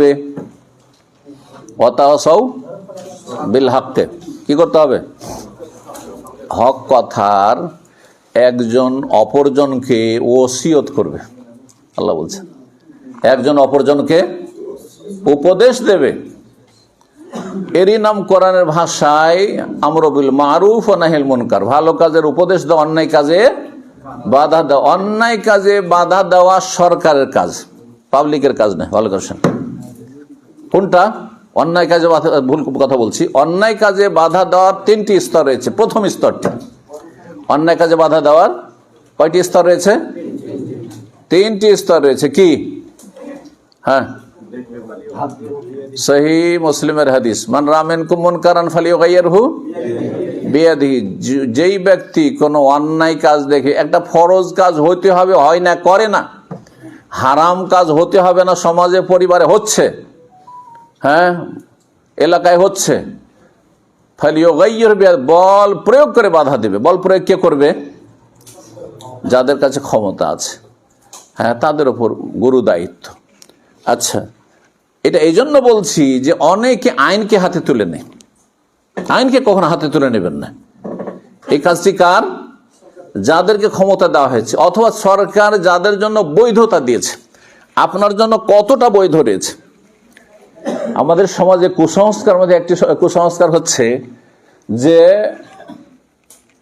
হবে? ওয়াতাওয়াসাউ বিল হক, কি করতে হবে? হক কথার একজন অপরজনকে ওসিয়ত করবে। আল্লাহ বলছেন একজন অপরজনকে উপদেশ দেবে। এরই নাম কোরআনের ভাষায় আমর বিল মারুফ ওয়া নাহিল মুনকার, ভালো কাজের উপদেশ দেওয়া, অন্যায় কাজে বাধা দেওয়া। অন্যায় কাজে বাধা দেওয়া সরকারের কাজ, পাবলিকের কাজ নয়। ভালো করছেন কোনটা? অন্যায় কাজে ভুল কথা বলছি। অন্যায় কাজে বাধা দেওয়ার 3টি স্তর রয়েছে। প্রথম স্তরটি অন্যায় কাজে বাধা দেওয়ার কয়টি স্তর রয়েছে? 3টি স্তর রয়েছে। কি? হ্যাঁ, সহিহ মুসলিমের হাদিস, মান রাআ মিনকুম মুনকারান ফালিয়ুগাইয়িরহু বিয়াদিহি, যেই ব্যক্তি কোনো অন্যায় কাজ দেখে, একটা ফরজ কাজ হতে হবে, হয় না, করে না, হারাম কাজ হতে হবে না, সমাজে পরিবারে হচ্ছে, হ্যাঁ এলাকায় হচ্ছে, ফালিয়ুগাইয়িরহু বিয়াদিহি, বল প্রয়োগ করে বাধা দেবে। বল প্রয়োগ কে করবে? যাদের কাছে ক্ষমতা আছে, হ্যাঁ তাদের উপর গুরু দায়িত্ব। আচ্ছা, এটা এই জন্য বলছি যে অনেকে আইনকে হাতে তুলে নেয়। আইনকে কখনো হাতে তুলে নেবেন না। এই কাজটি কার? যাদেরকে ক্ষমতা দেওয়া হয়েছে, অথবা সরকার যাদের জন্য বৈধতা দিয়েছে। আপনার জন্য কতটা বৈধ রয়েছে? আমাদের সমাজে কুসংস্কার মধ্যে একটি কুসংস্কার হচ্ছে যে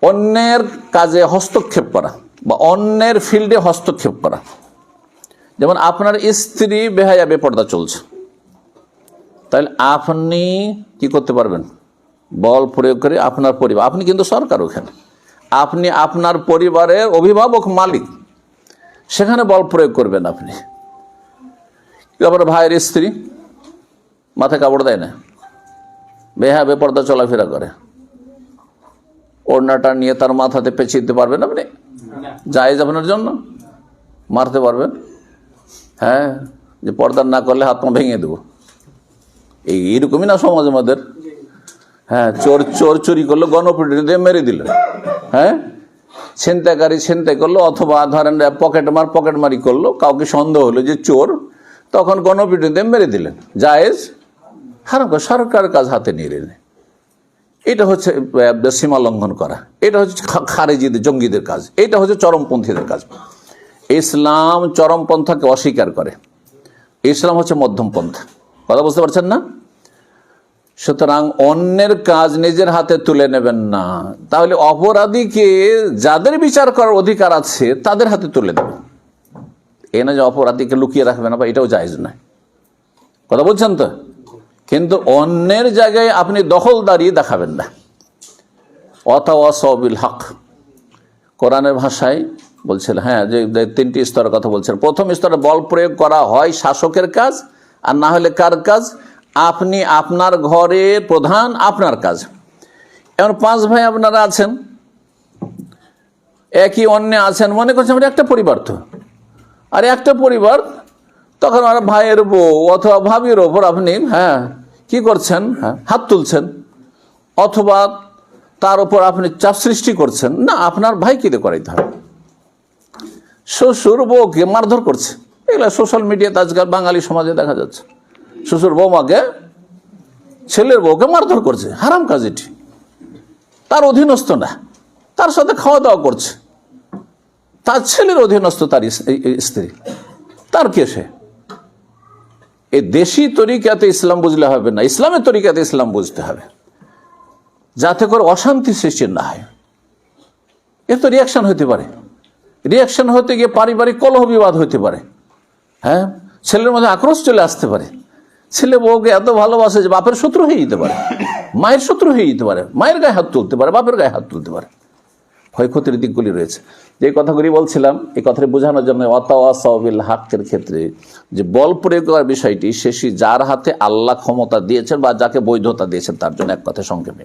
অন্যের কাজে হস্তক্ষেপ করা বা অন্যের ফিল্ডে হস্তক্ষেপ করা। যেমন আপনার স্ত্রী বেহায়া বেপর্দা চলছে, তাহলে আপনি কি করতে পারবেন? বল প্রয়োগ করে আপনার পরিবার, আপনি কিন্তু সরকার, ওখানে আপনি আপনার পরিবারের অভিভাবক, মালিক, সেখানে বল প্রয়োগ করবেন আপনি। তারপরে ভাইয়ের স্ত্রী মাথায় কাপড় দেয় না, বেহায়া বেপর্দা চলাফেরা করে, ওড়নাটা নিয়ে তার মাথাতে পেঁচিয়ে দিতে পারবেন আপনি? জায়েজ আপনার জন্য? মারতে পারবেন? হ্যাঁ, যে পর্দা না করলে হাত পা ভেঙে দেবো, এইরকমই না সমাজ আমাদের। হ্যাঁ, চোর চুরি করলো, গণপিটুনি দিয়ে মেরে দিল। হ্যাঁ, ছিনতাইকারী ছিনতাই করলো, অথবা ধরেন পকেটমারি করলো, কাউকে সন্দেহ হলো যে চোর, তখন গণপিটুনি দিয়ে মেরে দিলেন। জায়েজ? হারাম। সরকার কাজ হাতে নিয়ে নিলেন, এটা হচ্ছে সীমা লঙ্ঘন করা। এটা হচ্ছে খারেজিদের, জঙ্গিদের কাজ। এটা হচ্ছে চরমপন্থীদের কাজ। ইসলাম চরমপন্থাকে অস্বীকার করে, ইসলাম হচ্ছে মধ্যম পন্থা। কথা বুঝতে পারছেন না? সুতরাং অন্যের কাজ নিজের হাতে তুলে নেবেন না। তাহলে অপরাধীকে যাদের বিচার করার অধিকার আছে তাদের হাতে তুলে দেবেন। এ না যে অপরাধীকে লুকিয়ে রাখবেন, বা এটাও জায়েজ নয়। কথা বলছেন তো? কিন্তু অন্যের জায়গায় আপনি দখলদারি দেখাবেন না। ওয়াতাওয়াসাউ বিল হক, কোরআনের ভাষায় বলছেন, হ্যাঁ, যে 3টি স্তরের কথা বলছেন। প্রথম স্তরে বল প্রয়োগ করা হয় শাসকের কাজ, আর না হলে কার কাজ? আপনি আপনার ঘরের প্রধান, আপনার কাজ। এমন 5 ভাই আপনারা আছেন, একই অন্য আছেন, মনে করছেন আমরা একটা পরিবার, তো আর একটা পরিবার, তখন আর ভাইয়ের বউ অথবা ভাবির ওপর আপনি কি করছেন? হাত তুলছেন, অথবা তার উপর আপনি চাপ সৃষ্টি করছেন। না, আপনার ভাইকে দিয়ে করাইতে হবে। শ্বশুর বউকে মারধর করছে, এগুলো সোশ্যাল মিডিয়াতে আজকাল বাঙালি সমাজে দেখা যাচ্ছে। শ্বশুর বৌমাকে, ছেলের বউকে মারধর করছে, হারাম কাজ এটি। তার অধীনস্থ না, তার সাথে খাওয়া দাওয়া করছে, তার ছেলের অধীনস্থ তার স্ত্রী, তার কে সে? এই দেশি তরিকাতে ইসলাম বুঝলে হবে না, ইসলামের তরিকাতে ইসলাম বুঝতে হবে, যাতে করে অশান্তি সৃষ্টি না হয়। এর তো রিয়াকশন হতে পারে, রিয়াকশন হতে গিয়ে পারিবারিক কলহ বিবাদ হতে পারে। হ্যাঁ, ছেলের মধ্যে আক্রোশ চলে আসতে পারে। ছেলে বউকে এত ভালোবাসে যে বাপের শত্রু হয়ে যেতে পারে, মায়ের শত্রু হয়ে যেতে পারে, মায়ের গায়ে হাত তুলতে পারে, বাপের গায়ে হাত তুলতে পারে। ক্ষয়ক্ষতির দিকগুলি রয়েছে। যে কথাগুলি বলছিলাম, এই কথাটি বোঝানোর জন্য ওয়াতাওয়াসাউ বিল হকের ক্ষেত্রে যে বল প্রয়োগ করার বিষয়টি, শেষই যার হাতে আল্লাহ ক্ষমতা দিয়েছেন বা যাকে বৈধতা দিয়েছেন তার জন্য এক কথা সংক্ষেপে।